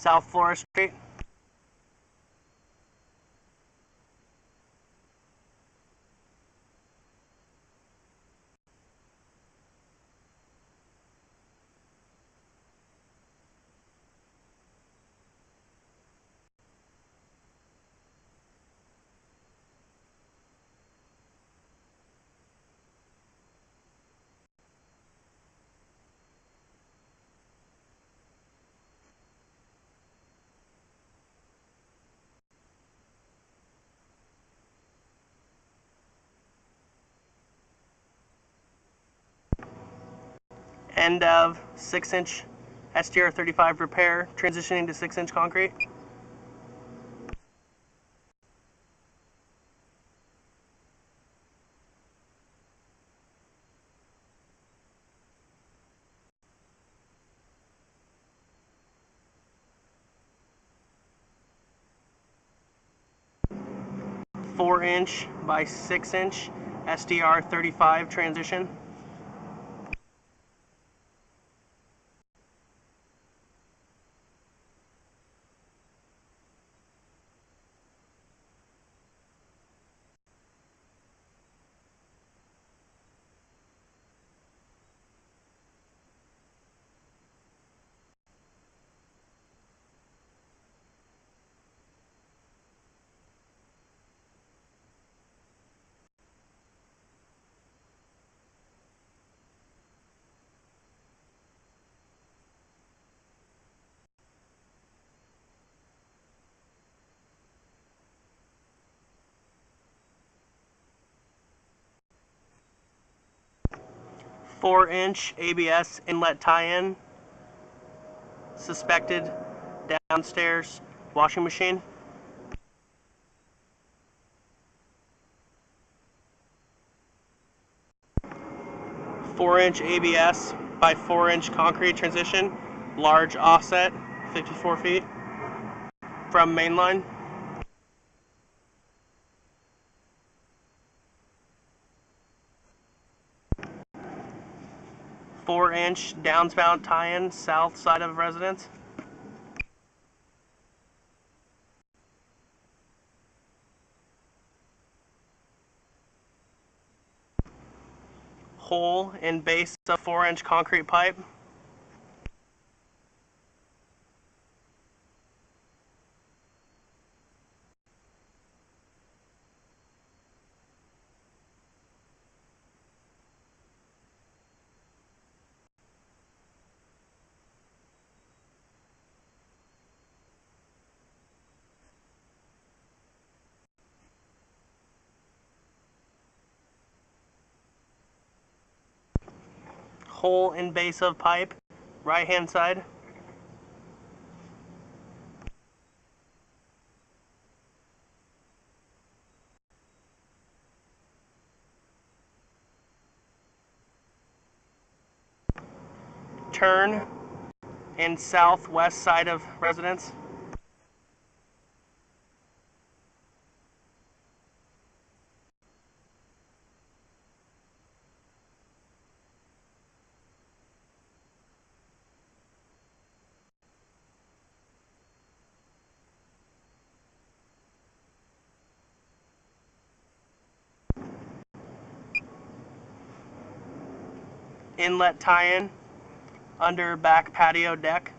South Flora Street. End of 6-inch STR 35 repair, transitioning to 6-inch concrete. Four-inch by 6-inch SDR 35 transition. Four-inch ABS inlet tie-in, suspected downstairs washing machine. Four-inch ABS by 4-inch concrete transition, large offset, 54 feet from mainline. Four-inch downspout tie-in, south side of residence. Hole in base of 4-inch concrete pipe. Hole in base of pipe, right hand side. Turn in southwest side of residence. Inlet tie-in under back patio deck.